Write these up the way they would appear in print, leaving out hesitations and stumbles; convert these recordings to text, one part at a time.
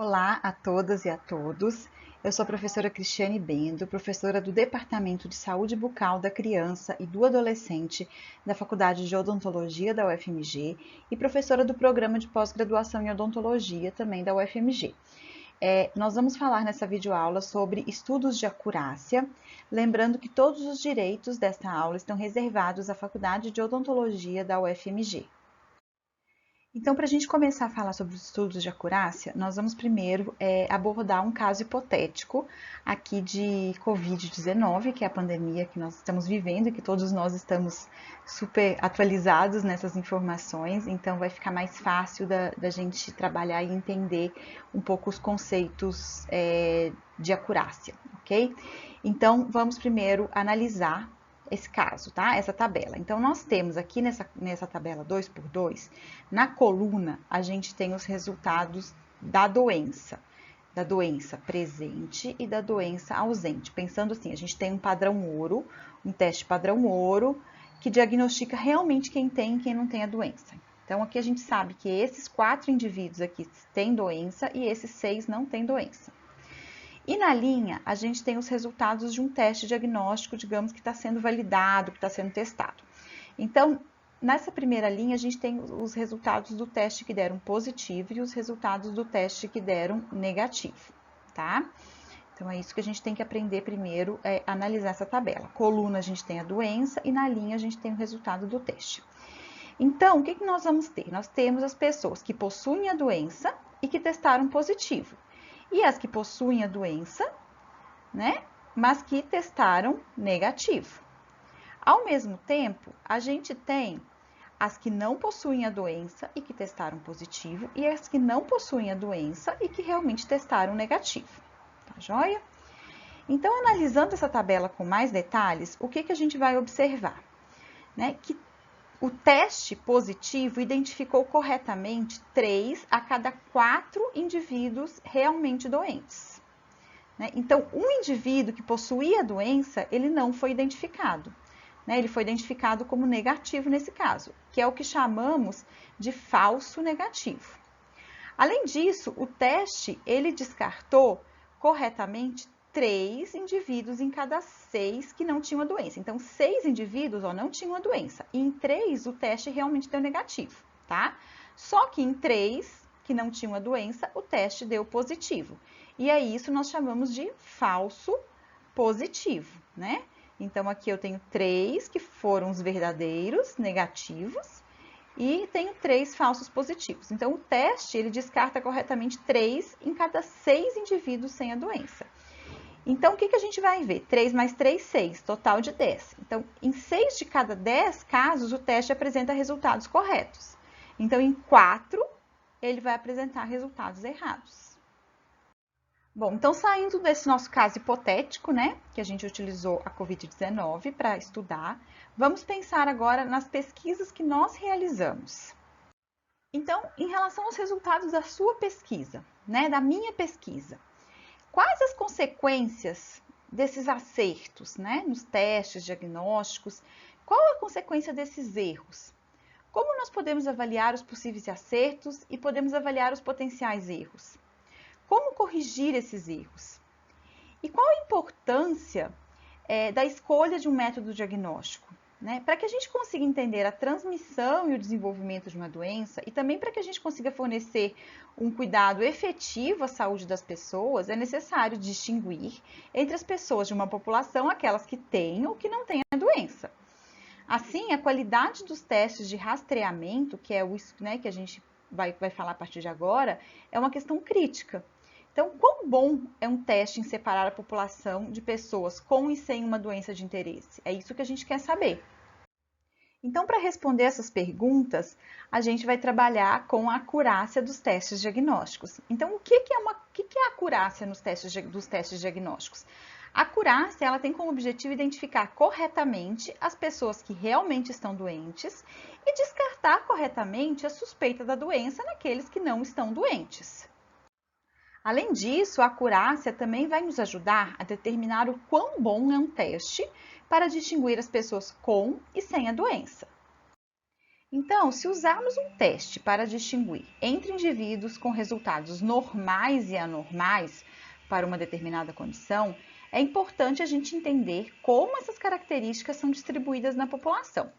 Olá a todas e a todos. Eu sou a professora Cristiane Bendo, professora do Departamento de Saúde Bucal da Criança e do Adolescente da Faculdade de Odontologia da UFMG e professora do Programa de Pós-Graduação em Odontologia também da UFMG. Nós vamos falar nessa videoaula sobre estudos de acurácia, lembrando que todos os direitos desta aula estão reservados à Faculdade de Odontologia da UFMG. Então, para a gente começar a falar sobre os estudos de acurácia, nós vamos primeiro abordar um caso hipotético aqui de Covid-19, que é a pandemia que nós estamos vivendo e que todos nós estamos super atualizados nessas informações, então vai ficar mais fácil da gente trabalhar e entender um pouco os conceitos de acurácia, ok? Então, vamos primeiro analisar esse caso, tá? Essa tabela. Então, nós temos aqui nessa tabela 2x2, na coluna, a gente tem os resultados da doença presente e da doença ausente. Pensando assim, a gente tem um padrão ouro, um teste padrão ouro, que diagnostica realmente quem tem e quem não tem a doença. Então, aqui a gente sabe que esses 4 indivíduos aqui têm doença e esses 6 não têm doença. E na linha, a gente tem os resultados de um teste diagnóstico, digamos, que está sendo validado, que está sendo testado. Então, nessa primeira linha, a gente tem os resultados do teste que deram positivo e os resultados do teste que deram negativo, tá? Então, é isso que a gente tem que aprender primeiro, analisar essa tabela. Coluna, a gente tem a doença e na linha, a gente tem o resultado do teste. Então, o que nós vamos ter? Nós temos as pessoas que possuem a doença e que testaram positivo. E as que possuem a doença, né, mas que testaram negativo. Ao mesmo tempo, a gente tem as que não possuem a doença e que testaram positivo e as que não possuem a doença e que realmente testaram negativo. Tá joia? Então, analisando essa tabela com mais detalhes, o que a gente vai observar? Né, que o teste positivo identificou corretamente 3 a cada 4 indivíduos realmente doentes. Então, um indivíduo que possuía a doença, ele não foi identificado. Ele foi identificado como negativo nesse caso, que é o que chamamos de falso negativo. Além disso, o teste, ele descartou corretamente 3 indivíduos em cada 6 que não tinham a doença. Então, 6 indivíduos não tinham a doença. E em 3, o teste realmente deu negativo, tá? Só que em 3 que não tinham a doença, o teste deu positivo. E aí, isso nós chamamos de falso positivo, né? Então, aqui eu tenho 3 que foram os verdadeiros negativos e tenho 3 falsos positivos. Então, o teste, ele descarta corretamente 3 em cada 6 indivíduos sem a doença. Então, o que a gente vai ver? 3 mais 3, 6, total de 10. Então, em 6 de cada 10 casos, o teste apresenta resultados corretos. Então, em 4, ele vai apresentar resultados errados. Bom, então saindo desse nosso caso hipotético, né, que a gente utilizou a Covid-19 para estudar, vamos pensar agora nas pesquisas que nós realizamos. Então, em relação aos resultados da sua pesquisa, né, da minha pesquisa, quais as consequências desses acertos, né, nos testes diagnósticos? Qual a consequência desses erros? Como nós podemos avaliar os possíveis acertos e podemos avaliar os potenciais erros? Como corrigir esses erros? E qual a importância da escolha de um método diagnóstico? Né? Para que a gente consiga entender a transmissão e o desenvolvimento de uma doença e também para que a gente consiga fornecer um cuidado efetivo à saúde das pessoas, é necessário distinguir entre as pessoas de uma população aquelas que têm ou que não têm a doença. Assim, a qualidade dos testes de rastreamento, que é o que a gente vai falar a partir de agora, é uma questão crítica. Então, quão bom é um teste em separar a população de pessoas com e sem uma doença de interesse? É isso que a gente quer saber. Então, para responder essas perguntas, a gente vai trabalhar com a acurácia dos testes diagnósticos. Então, o que é a acurácia dos testes diagnósticos? A acurácia, ela tem como objetivo identificar corretamente as pessoas que realmente estão doentes e descartar corretamente a suspeita da doença naqueles que não estão doentes. Além disso, a acurácia também vai nos ajudar a determinar o quão bom é um teste para distinguir as pessoas com e sem a doença. Então, se usarmos um teste para distinguir entre indivíduos com resultados normais e anormais para uma determinada condição, é importante a gente entender como essas características são distribuídas na população.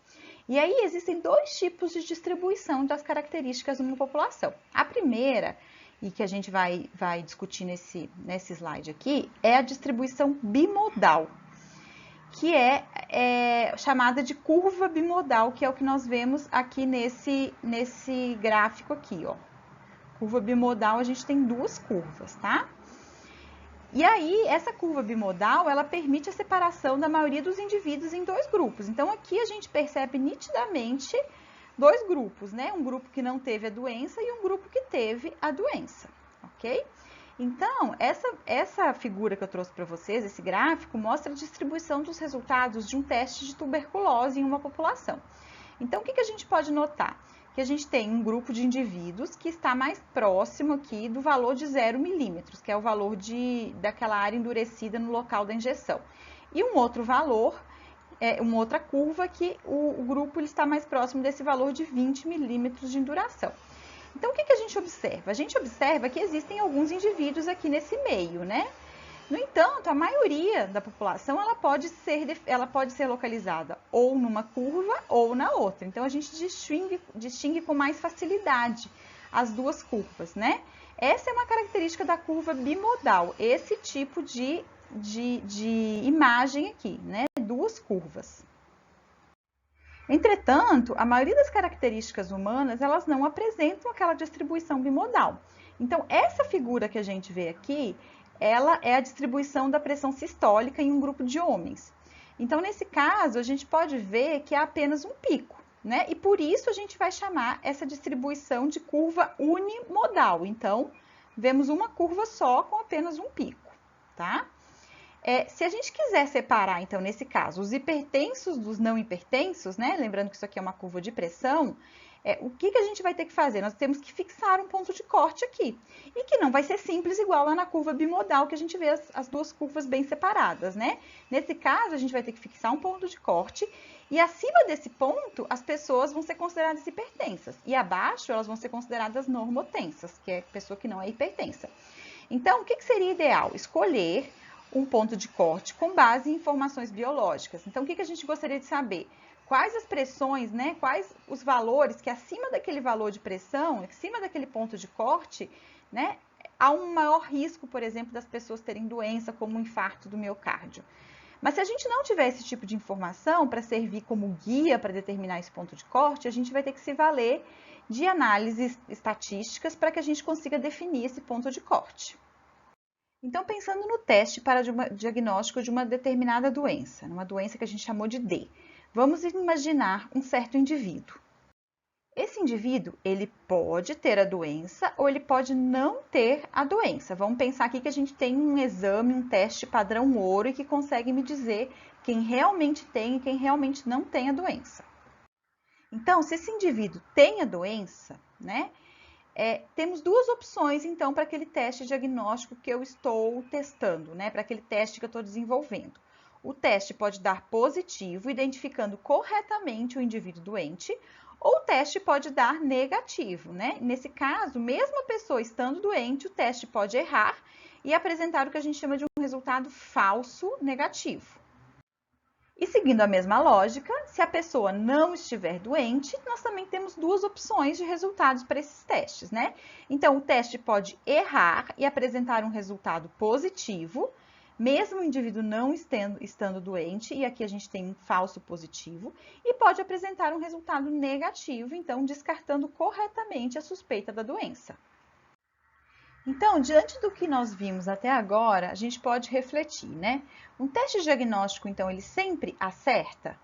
E aí existem dois tipos de distribuição das características numa população. A primeira, e que a gente vai discutir nesse slide aqui, é a distribuição bimodal, que é chamada de curva bimodal, que é o que nós vemos aqui nesse gráfico aqui, ó. Curva bimodal, a gente tem duas curvas, tá? E aí, essa curva bimodal, ela permite a separação da maioria dos indivíduos em dois grupos. Então, aqui a gente percebe nitidamente dois grupos, né? Um grupo que não teve a doença e um grupo que teve a doença, ok? Então, essa figura que eu trouxe para vocês, esse gráfico, mostra a distribuição dos resultados de um teste de tuberculose em uma população. Então, o que a gente pode notar? Que a gente tem um grupo de indivíduos que está mais próximo aqui do valor de 0 milímetros, que é o valor daquela área endurecida no local da injeção. E um outro valor, uma outra curva, que o grupo ele está mais próximo desse valor de 20 milímetros de induração. Então, o que a gente observa? A gente observa que existem alguns indivíduos aqui nesse meio, né? No entanto, a maioria da população ela pode ser localizada ou numa curva ou na outra. Então, a gente distingue com mais facilidade as duas curvas, né? Essa é uma característica da curva bimodal, esse tipo de imagem aqui, né? Duas curvas. Entretanto, a maioria das características humanas, elas não apresentam aquela distribuição bimodal. Então, essa figura que a gente vê aqui, ela é a distribuição da pressão sistólica em um grupo de homens. Então, nesse caso, a gente pode ver que há apenas um pico, né? E por isso a gente vai chamar essa distribuição de curva unimodal. Então, vemos uma curva só com apenas um pico, tá? Se a gente quiser separar, então, nesse caso, os hipertensos dos não hipertensos, né? Lembrando que isso aqui é uma curva de pressão, o que a gente vai ter que fazer? Nós temos que fixar um ponto de corte aqui. E que não vai ser simples igual lá na curva bimodal, que a gente vê as duas curvas bem separadas, né? Nesse caso, a gente vai ter que fixar um ponto de corte e acima desse ponto, as pessoas vão ser consideradas hipertensas. E abaixo, elas vão ser consideradas normotensas, que é a pessoa que não é hipertensa. Então, o que seria ideal? Escolher um ponto de corte com base em informações biológicas. Então, o que a gente gostaria de saber? Quais as pressões, né? Quais os valores que acima daquele valor de pressão, acima daquele ponto de corte, né? Há um maior risco, por exemplo, das pessoas terem doença como o infarto do miocárdio. Mas se a gente não tiver esse tipo de informação para servir como guia para determinar esse ponto de corte, a gente vai ter que se valer de análises estatísticas para que a gente consiga definir esse ponto de corte. Então, pensando no teste para diagnóstico de uma determinada doença, uma doença que a gente chamou de D, vamos imaginar um certo indivíduo. Esse indivíduo, ele pode ter a doença ou ele pode não ter a doença. Vamos pensar aqui que a gente tem um exame, um teste padrão ouro e que consegue me dizer quem realmente tem e quem realmente não tem a doença. Então, se esse indivíduo tem a doença, né? Temos duas opções, então, para aquele teste diagnóstico que eu estou testando, né? Para aquele teste que eu estou desenvolvendo. O teste pode dar positivo, identificando corretamente o indivíduo doente, ou o teste pode dar negativo, né? Nesse caso, mesmo a pessoa estando doente, o teste pode errar e apresentar o que a gente chama de um resultado falso negativo. E seguindo a mesma lógica, se a pessoa não estiver doente, nós também temos duas opções de resultados para esses testes, né? Então, o teste pode errar e apresentar um resultado positivo, mesmo o indivíduo não estando doente, e aqui a gente tem um falso positivo, e pode apresentar um resultado negativo, então descartando corretamente a suspeita da doença. Então, diante do que nós vimos até agora, a gente pode refletir, né? Um teste diagnóstico, então, ele sempre acerta?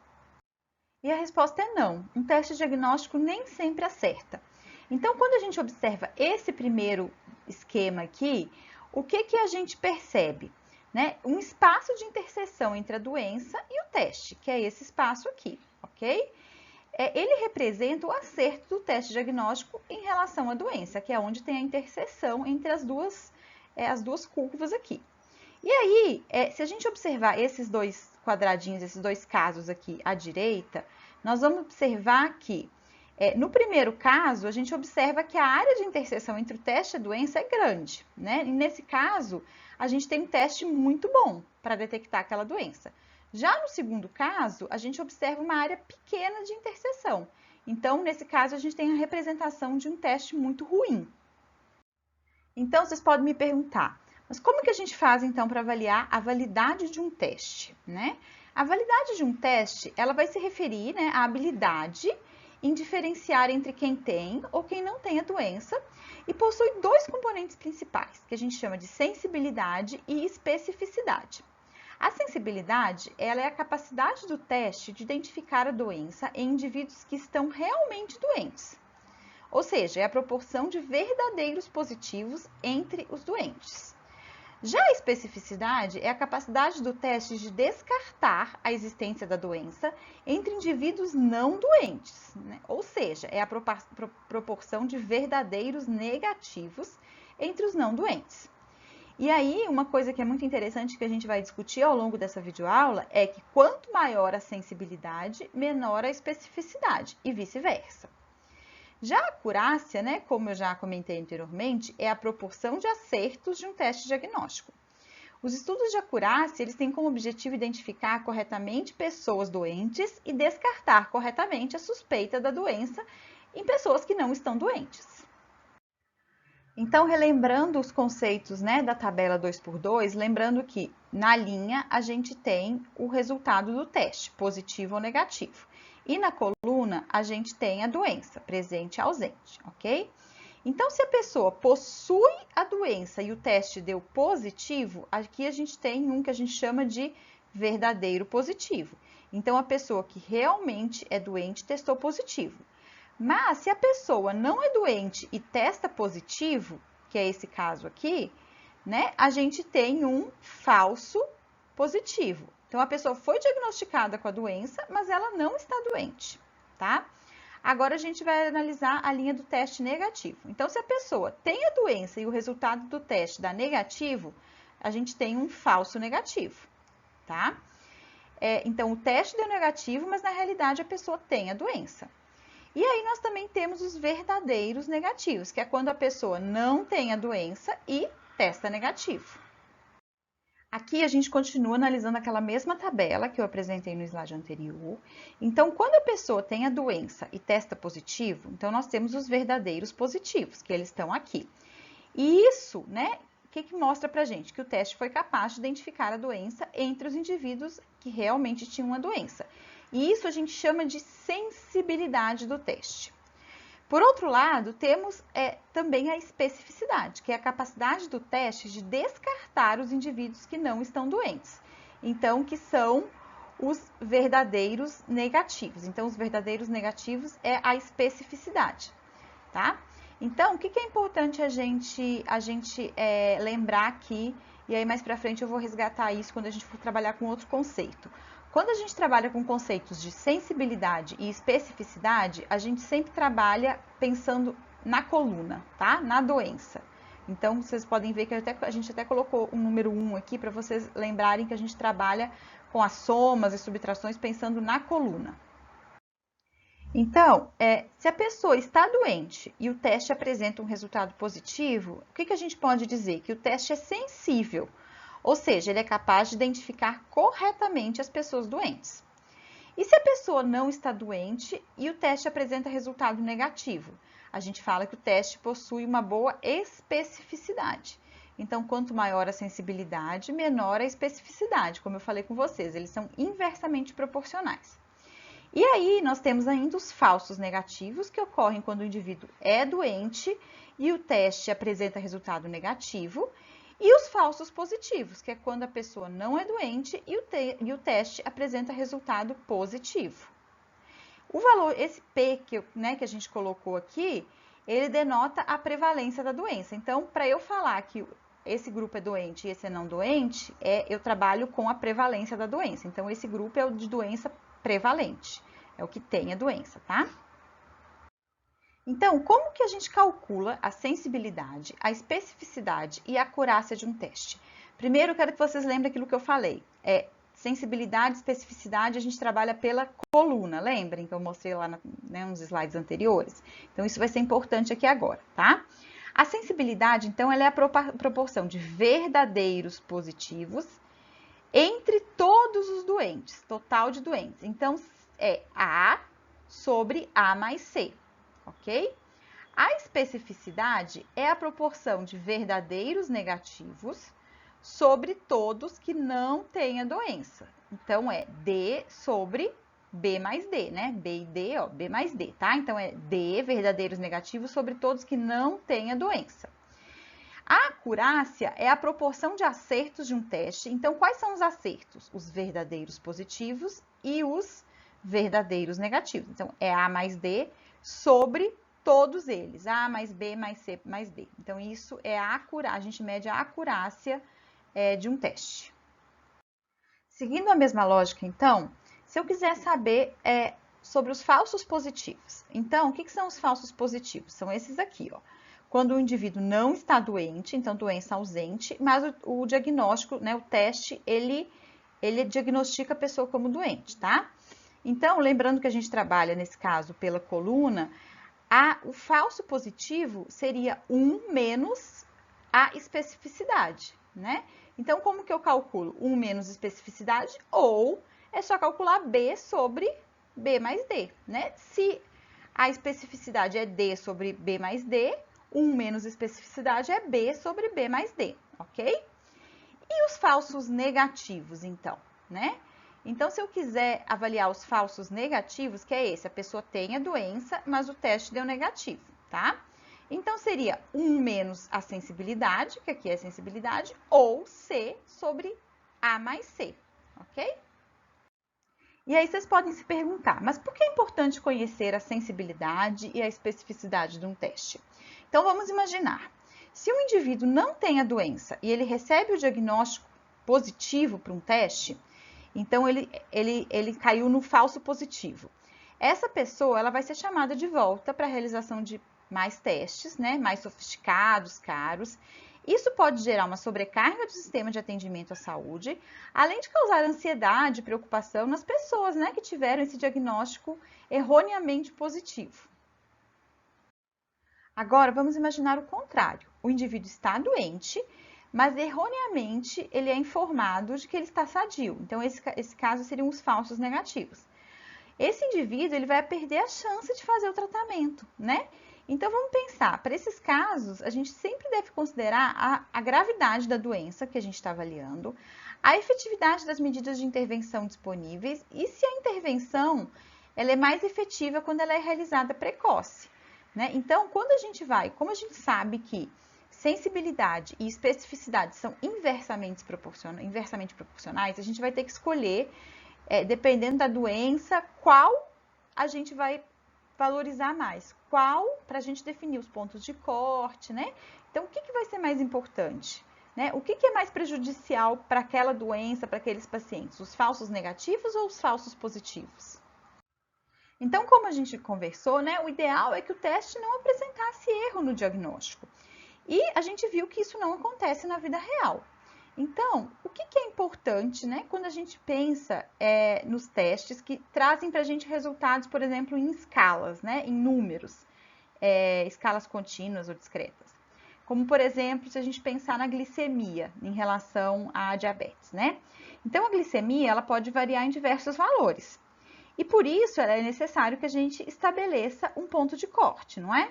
E a resposta é não. Um teste diagnóstico nem sempre acerta. Então, quando a gente observa esse primeiro esquema aqui, o que a gente percebe? Né? Um espaço de interseção entre a doença e o teste, que é esse espaço aqui, ok? Ele representa o acerto do teste diagnóstico em relação à doença, que é onde tem a interseção entre as duas curvas aqui. E aí, se a gente observar esses dois quadradinhos, esses dois casos aqui à direita, nós vamos observar que No primeiro caso, a gente observa que a área de interseção entre o teste e a doença é grande, né? E nesse caso, a gente tem um teste muito bom para detectar aquela doença. Já no segundo caso, a gente observa uma área pequena de interseção. Então, nesse caso, a gente tem a representação de um teste muito ruim. Então, vocês podem me perguntar, mas como que a gente faz, então, para avaliar a validade de um teste, né? A validade de um teste, ela vai se referir, né, à habilidade em diferenciar entre quem tem ou quem não tem a doença e possui dois componentes principais, que a gente chama de sensibilidade e especificidade. A sensibilidade, ela é a capacidade do teste de identificar a doença em indivíduos que estão realmente doentes. Ou seja, é a proporção de verdadeiros positivos entre os doentes. Já a especificidade é a capacidade do teste de descartar a existência da doença entre indivíduos não doentes, né? Ou seja, é a proporção de verdadeiros negativos entre os não doentes. E aí, uma coisa que é muito interessante que a gente vai discutir ao longo dessa videoaula é que quanto maior a sensibilidade, menor a especificidade e vice-versa. Já a acurácia, né, como eu já comentei anteriormente, é a proporção de acertos de um teste diagnóstico. Os estudos de acurácia, eles têm como objetivo identificar corretamente pessoas doentes e descartar corretamente a suspeita da doença em pessoas que não estão doentes. Então, relembrando os conceitos, né, da tabela 2x2, lembrando que na linha a gente tem o resultado do teste, positivo ou negativo. E na coluna, a gente tem a doença, presente e ausente, ok? Então, se a pessoa possui a doença e o teste deu positivo, aqui a gente tem um que a gente chama de verdadeiro positivo. Então, a pessoa que realmente é doente testou positivo. Mas, se a pessoa não é doente e testa positivo, que é esse caso aqui, né, a gente tem um falso positivo. Então, a pessoa foi diagnosticada com a doença, mas ela não está doente, tá? Agora, a gente vai analisar a linha do teste negativo. Então, se a pessoa tem a doença e o resultado do teste dá negativo, a gente tem um falso negativo, tá? Então, o teste deu negativo, mas na realidade a pessoa tem a doença. E aí, nós também temos os verdadeiros negativos, que é quando a pessoa não tem a doença e testa negativo. Aqui a gente continua analisando aquela mesma tabela que eu apresentei no slide anterior. Então, quando a pessoa tem a doença e testa positivo, então nós temos os verdadeiros positivos, que eles estão aqui. E isso, né, o que mostra pra gente? Que o teste foi capaz de identificar a doença entre os indivíduos que realmente tinham a doença. E isso a gente chama de sensibilidade do teste. Por outro lado, temos também a especificidade, que é a capacidade do teste de descartar os indivíduos que não estão doentes. Então, que são os verdadeiros negativos. Então, os verdadeiros negativos é a especificidade, tá? Então, o que é importante a gente lembrar aqui, e aí mais pra frente eu vou resgatar isso quando a gente for trabalhar com outro conceito. Quando a gente trabalha com conceitos de sensibilidade e especificidade, a gente sempre trabalha pensando na coluna, tá? Na doença. Então, vocês podem ver que a gente até colocou um número 1 aqui para vocês lembrarem que a gente trabalha com as somas e subtrações pensando na coluna. Então, se a pessoa está doente e o teste apresenta um resultado positivo, o que a gente pode dizer? Que o teste é sensível. Ou seja, ele é capaz de identificar corretamente as pessoas doentes. E se a pessoa não está doente e o teste apresenta resultado negativo? A gente fala que o teste possui uma boa especificidade. Então, quanto maior a sensibilidade, menor a especificidade. Como eu falei com vocês, eles são inversamente proporcionais. E aí, nós temos ainda os falsos negativos, que ocorrem quando o indivíduo é doente e o teste apresenta resultado negativo. E os falsos positivos, que é quando a pessoa não é doente e o teste apresenta resultado positivo. O valor, esse P que a gente colocou aqui, ele denota a prevalência da doença. Então, para eu falar que esse grupo é doente e esse é não doente, eu trabalho com a prevalência da doença. Então, esse grupo é o de doença prevalente, é o que tem a doença, tá? Então, como que a gente calcula a sensibilidade, a especificidade e a acurácia de um teste? Primeiro, eu quero que vocês lembrem aquilo que eu falei. sensibilidade e especificidade a gente trabalha pela coluna, lembrem que eu mostrei lá nos slides anteriores? Então, isso vai ser importante aqui agora, tá? A sensibilidade, então, ela é a proporção de verdadeiros positivos entre todos os doentes, total de doentes. Então, é A sobre A mais C, ok? A especificidade é a proporção de verdadeiros negativos sobre todos que não têm a doença. Então, é D sobre B mais D, né? B e D, ó, B mais D, tá? Então, é D, verdadeiros negativos, sobre todos que não têm a doença. A acurácia é a proporção de acertos de um teste. Então, quais são os acertos? Os verdadeiros positivos e os verdadeiros negativos. Então, é A mais D sobre todos eles. A mais B mais C mais D. Então, isso é a acurácia. A gente mede a acurácia de um teste. Seguindo a mesma lógica, então, se eu quiser saber sobre os falsos positivos. Então, o que são os falsos positivos? São esses aqui, ó. Quando o indivíduo não está doente, então doença ausente, mas o diagnóstico, né, o teste, ele diagnostica a pessoa como doente, tá? Então, lembrando que a gente trabalha, nesse caso, pela coluna, o falso positivo seria 1 menos a especificidade, né? Então, como que eu calculo 1 menos especificidade? Ou é só calcular B sobre B mais D, né? Se a especificidade é D sobre B mais D, 1 menos especificidade é B sobre B mais D, ok? E os falsos negativos, então, né? Então, se eu quiser avaliar os falsos negativos, que é esse, a pessoa tem a doença, mas o teste deu negativo, tá? Então, seria 1 menos a sensibilidade, que aqui é a sensibilidade, ou C sobre A mais C, ok? E aí vocês podem se perguntar, mas por que é importante conhecer a sensibilidade e a especificidade de um teste? Então, vamos imaginar, se o indivíduo não tem a doença e ele recebe o diagnóstico positivo para um teste, então ele caiu no falso positivo. Essa pessoa ela vai ser chamada de volta para a realização de mais testes, né, mais sofisticados, caros. Isso pode gerar uma sobrecarga do sistema de atendimento à saúde, além de causar ansiedade e preocupação nas pessoas, né, que tiveram esse diagnóstico erroneamente positivo. Agora, vamos imaginar o contrário. O indivíduo está doente, mas erroneamente ele é informado de que ele está sadio. Então, esse caso seriam os falsos negativos. Esse indivíduo ele vai perder a chance de fazer o tratamento, né? Então, vamos pensar, para esses casos, a gente sempre deve considerar a gravidade da doença que a gente está avaliando, a efetividade das medidas de intervenção disponíveis e se a intervenção ela é mais efetiva quando ela é realizada precoce, né? Então, quando a gente como a gente sabe que sensibilidade e especificidade são inversamente proporcionais, a gente vai ter que escolher, dependendo da doença, qual a gente vai valorizar mais, qual para a gente definir os pontos de corte, né? Então, o que vai ser mais importante? Né? O que é mais prejudicial para aquela doença, para aqueles pacientes? Os falsos negativos ou os falsos positivos? Então, como a gente conversou, né, o ideal é que o teste não apresentasse erro no diagnóstico. E a gente viu que isso não acontece na vida real. Então, o que é importante, né, quando a gente pensa nos testes que trazem para a gente resultados, por exemplo, em escalas, né, em números, escalas contínuas ou discretas? Como, por exemplo, se a gente pensar na glicemia em relação à diabetes, né? Então, a glicemia ela pode variar em diversos valores. E por isso é necessário que a gente estabeleça um ponto de corte, não é?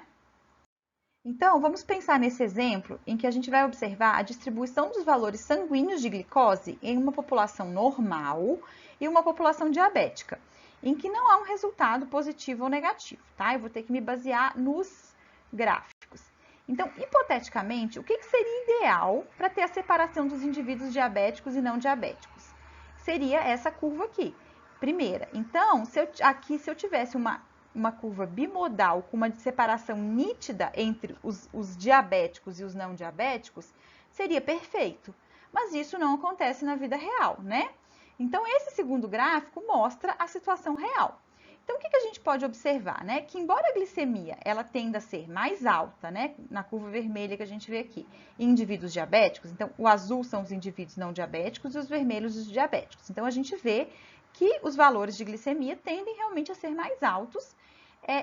Então, vamos pensar nesse exemplo em que a gente vai observar a distribuição dos valores sanguíneos de glicose em uma população normal e uma população diabética, em que não há um resultado positivo ou negativo, tá? Eu vou ter que me basear nos gráficos. Então, hipoteticamente, o que seria ideal para ter a separação dos indivíduos diabéticos e não diabéticos? Seria essa curva aqui. Primeira, então, se eu tivesse uma curva bimodal com uma separação nítida entre os diabéticos e os não diabéticos, seria perfeito. Mas isso não acontece na vida real, né? Então, esse segundo gráfico mostra a situação real. Então, o que a gente pode observar, né? Que embora a glicemia ela tenda a ser mais alta, né? Na curva vermelha que a gente vê aqui, em indivíduos diabéticos, então o azul são os indivíduos não diabéticos e os vermelhos os diabéticos. Então, a gente vê que os valores de glicemia tendem realmente a ser mais altos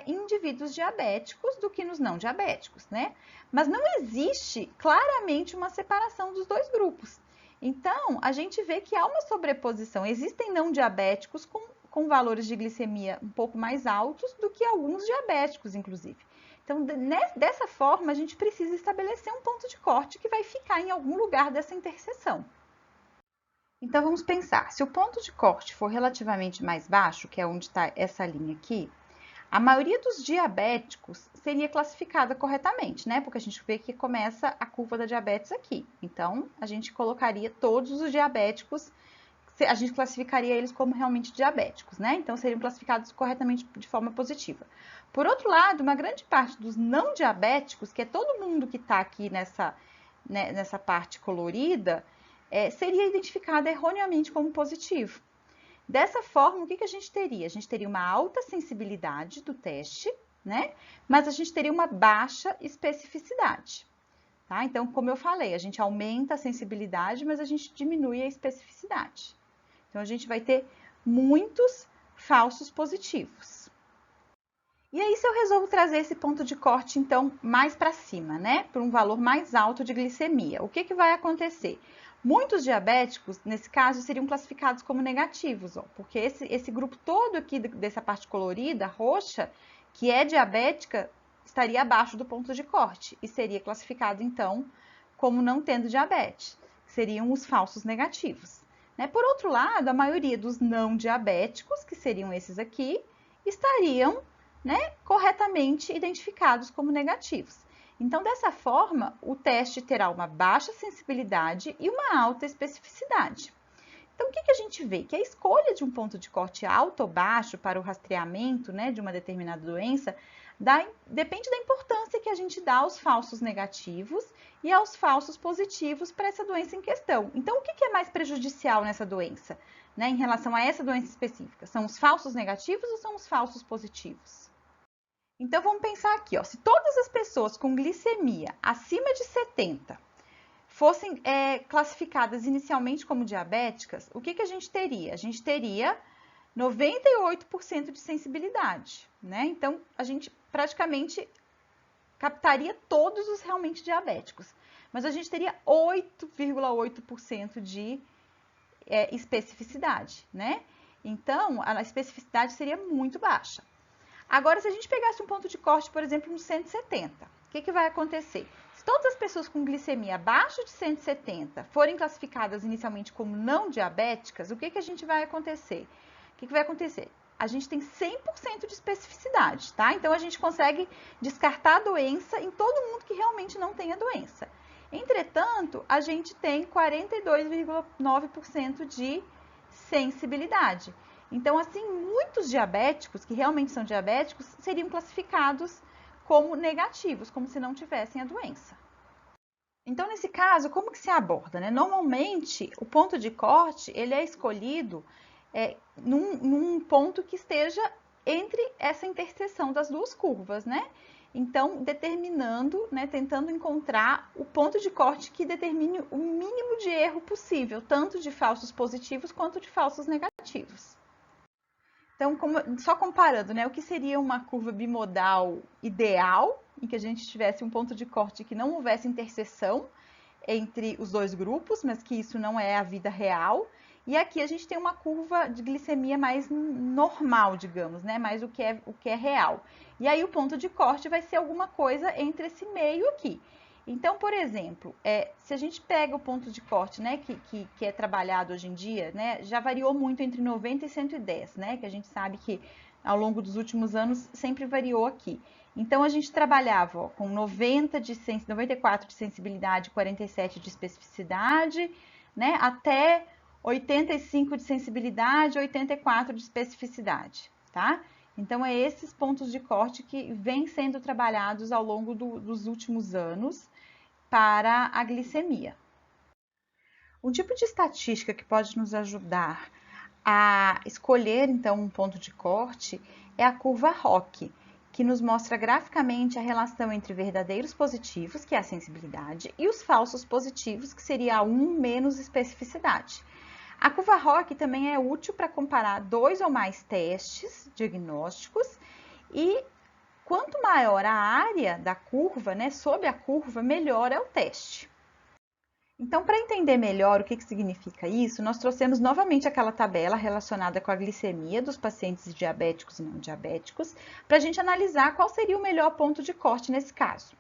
em indivíduos diabéticos do que nos não diabéticos, né? Mas não existe claramente uma separação dos dois grupos. Então, a gente vê que há uma sobreposição. Existem não diabéticos com valores de glicemia um pouco mais altos do que alguns diabéticos, inclusive. Então, dessa forma, a gente precisa estabelecer um ponto de corte que vai ficar em algum lugar dessa interseção. Então, vamos pensar, se o ponto de corte for relativamente mais baixo, que é onde está essa linha aqui, a maioria dos diabéticos seria classificada corretamente, né? Porque a gente vê que começa a curva da diabetes aqui. Então, a gente colocaria todos os diabéticos, a gente classificaria eles como realmente diabéticos, né? Então, seriam classificados corretamente de forma positiva. Por outro lado, uma grande parte dos não diabéticos, que é todo mundo que está aqui nessa parte colorida, seria identificada erroneamente como positivo. Dessa forma, o que a gente teria? A gente teria uma alta sensibilidade do teste, né? Mas a gente teria uma baixa especificidade, tá? Então, como eu falei, a gente aumenta a sensibilidade, mas a gente diminui a especificidade. Então, a gente vai ter muitos falsos positivos. E aí, se eu resolvo trazer esse ponto de corte, então, mais para cima, né? Para um valor mais alto de glicemia, o que vai acontecer? Muitos diabéticos, nesse caso, seriam classificados como negativos, ó, porque esse grupo todo aqui dessa parte colorida, roxa, que é diabética, estaria abaixo do ponto de corte e seria classificado, então, como não tendo diabetes. Seriam os falsos negativos, né? Por outro lado, a maioria dos não diabéticos, que seriam esses aqui, estariam, né, corretamente identificados como negativos. Então, dessa forma, o teste terá uma baixa sensibilidade e uma alta especificidade. Então, o que a gente vê? Que a escolha de um ponto de corte alto ou baixo para o rastreamento, né, de uma determinada doença depende da importância que a gente dá aos falsos negativos e aos falsos positivos para essa doença em questão. Então, o que é mais prejudicial nessa doença, né, em relação a essa doença específica? São os falsos negativos ou são os falsos positivos? Então, vamos pensar aqui, ó, se todas as pessoas com glicemia acima de 70 fossem classificadas inicialmente como diabéticas, o que a gente teria? A gente teria 98% de sensibilidade, né? Então, a gente praticamente captaria todos os realmente diabéticos, mas a gente teria 8,8% de especificidade, né? Então, a especificidade seria muito baixa. Agora, se a gente pegasse um ponto de corte, por exemplo, no 170, o que vai acontecer? Se todas as pessoas com glicemia abaixo de 170 forem classificadas inicialmente como não diabéticas, o que a gente vai acontecer? O que vai acontecer? A gente tem 100% de especificidade, tá? Então, a gente consegue descartar a doença em todo mundo que realmente não tem a doença. Entretanto, a gente tem 42,9% de sensibilidade. Então, assim, muitos diabéticos, que realmente são diabéticos, seriam classificados como negativos, como se não tivessem a doença. Então, nesse caso, como que se aborda, né? Normalmente, o ponto de corte, ele é escolhido num ponto que esteja entre essa interseção das duas curvas, né? Então, determinando, né, tentando encontrar o ponto de corte que determine o mínimo de erro possível, tanto de falsos positivos quanto de falsos negativos. Então, só comparando, né, o que seria uma curva bimodal ideal, em que a gente tivesse um ponto de corte que não houvesse interseção entre os dois grupos, mas que isso não é a vida real. E aqui a gente tem uma curva de glicemia mais normal, digamos, né, mais o que é real. E aí o ponto de corte vai ser alguma coisa entre esse meio aqui. Então, por exemplo, se a gente pega o ponto de corte, né, que é trabalhado hoje em dia, né, já variou muito entre 90 e 110, né, que a gente sabe que ao longo dos últimos anos sempre variou aqui. Então, a gente trabalhava ó, com 94 de sensibilidade, 47 de especificidade, né, até 85 de sensibilidade, 84 de especificidade, tá? Então, é esses pontos de corte que vêm sendo trabalhados ao longo dos últimos anos para a glicemia. Um tipo de estatística que pode nos ajudar a escolher, então, um ponto de corte é a curva ROC, que nos mostra graficamente a relação entre verdadeiros positivos, que é a sensibilidade, e os falsos positivos, que seria a 1 menos especificidade. A curva ROC também é útil para comparar 2 ou mais testes diagnósticos e quanto maior a área da curva, né, sob a curva, melhor é o teste. Então, para entender melhor o que significa isso, nós trouxemos novamente aquela tabela relacionada com a glicemia dos pacientes diabéticos e não diabéticos, para a gente analisar qual seria o melhor ponto de corte nesse caso.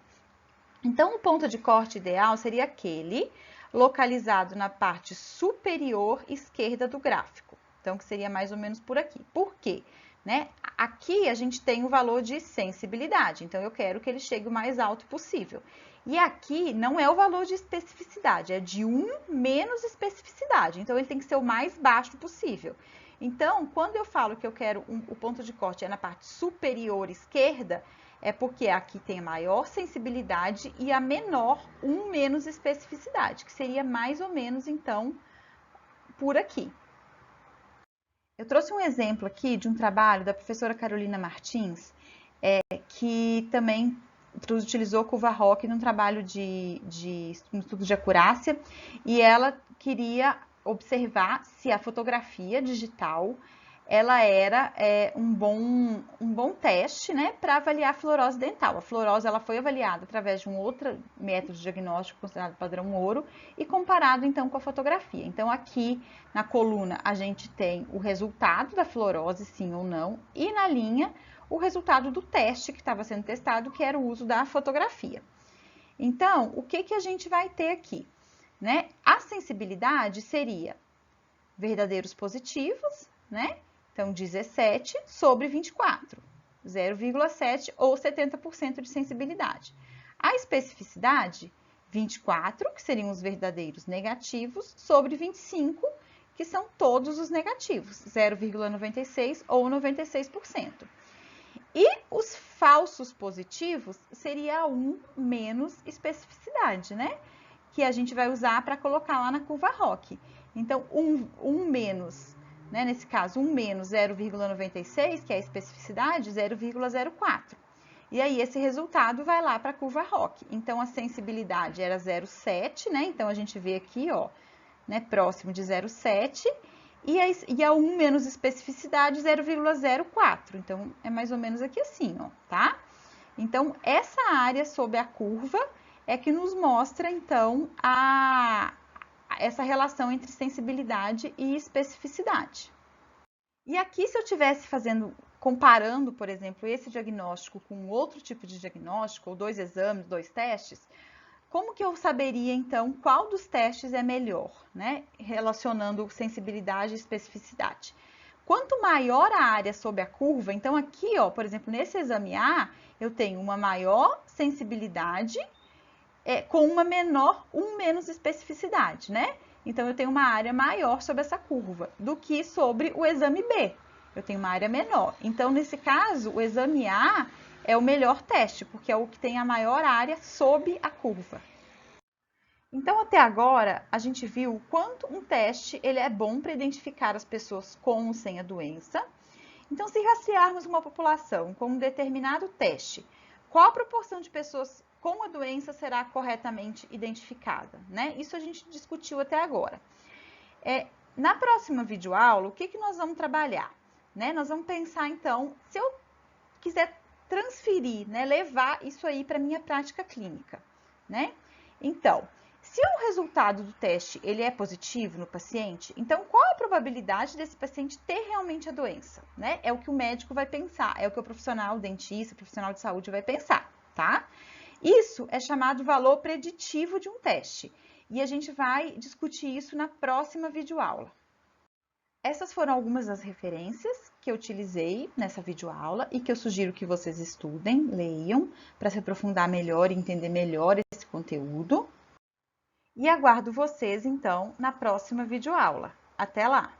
Então, o ponto de corte ideal seria aquele localizado na parte superior esquerda do gráfico. Então, que seria mais ou menos por aqui. Por quê? Né? Aqui a gente tem o valor de sensibilidade, então eu quero que ele chegue o mais alto possível. E aqui não é o valor de especificidade, é de 1 menos especificidade, então ele tem que ser o mais baixo possível. Então, quando eu falo que eu quero o ponto de corte é na parte superior esquerda, é porque aqui tem a maior sensibilidade e a menor 1 menos especificidade, que seria mais ou menos, então, por aqui. Eu trouxe um exemplo aqui de um trabalho da professora Carolina Martins, que também utilizou curva ROC num trabalho um estudo de acurácia, e ela queria observar se a fotografia digital ela era um bom teste, né, para avaliar a fluorose dental. A fluorose ela foi avaliada através de um outro método de diagnóstico considerado padrão ouro e comparado então com a fotografia. Então aqui na coluna a gente tem o resultado da fluorose, sim ou não, e na linha o resultado do teste que estava sendo testado, que era o uso da fotografia. Então, o que a gente vai ter aqui? Né? A sensibilidade seria verdadeiros positivos, né? Então, 17 sobre 24, 0,7 ou 70% de sensibilidade. A especificidade, 24, que seriam os verdadeiros negativos, sobre 25, que são todos os negativos, 0,96 ou 96%. E os falsos positivos seria 1 menos especificidade, né? Que a gente vai usar para colocar lá na curva ROC. Então, 1 menos, né? Nesse caso, 1 menos 0,96, que é a especificidade, 0,04. E aí, esse resultado vai lá para a curva ROC. Então, a sensibilidade era 0,7, né? Então, a gente vê aqui, ó, né? Próximo de 0,7. E a 1 menos especificidade, 0,04. Então, é mais ou menos aqui assim, ó, tá? Então, essa área sob a curva é que nos mostra, então, essa relação entre sensibilidade e especificidade. E aqui, se eu estivesse comparando, por exemplo, esse diagnóstico com outro tipo de diagnóstico, ou 2 exames, 2 testes, como que eu saberia, então, qual dos testes é melhor, né? Relacionando sensibilidade e especificidade. Quanto maior a área sob a curva, então aqui, ó, por exemplo, nesse exame A, eu tenho uma maior sensibilidade com uma menor, 1 menos especificidade, né? Então, eu tenho uma área maior sobre essa curva do que sobre o exame B. Eu tenho uma área menor. Então, nesse caso, o exame A é o melhor teste, porque é o que tem a maior área sob a curva. Então, até agora, a gente viu o quanto um teste ele é bom para identificar as pessoas com ou sem a doença. Então, se rastrearmos uma população com um determinado teste, qual a proporção de pessoas com a doença será corretamente identificada, né? Isso a gente discutiu até agora. Na próxima videoaula, o que nós vamos trabalhar? Né? Nós vamos pensar, então, se eu quiser transferir, né, levar isso aí para a minha prática clínica, né? Então, se o resultado do teste ele é positivo no paciente, então qual a probabilidade desse paciente ter realmente a doença, né? É o que o médico vai pensar, é o que o profissional, o dentista, o profissional de saúde vai pensar, tá? Isso é chamado valor preditivo de um teste, e a gente vai discutir isso na próxima videoaula. Essas foram algumas das referências que eu utilizei nessa videoaula e que eu sugiro que vocês estudem, leiam, para se aprofundar melhor e entender melhor esse conteúdo. E aguardo vocês, então, na próxima videoaula. Até lá!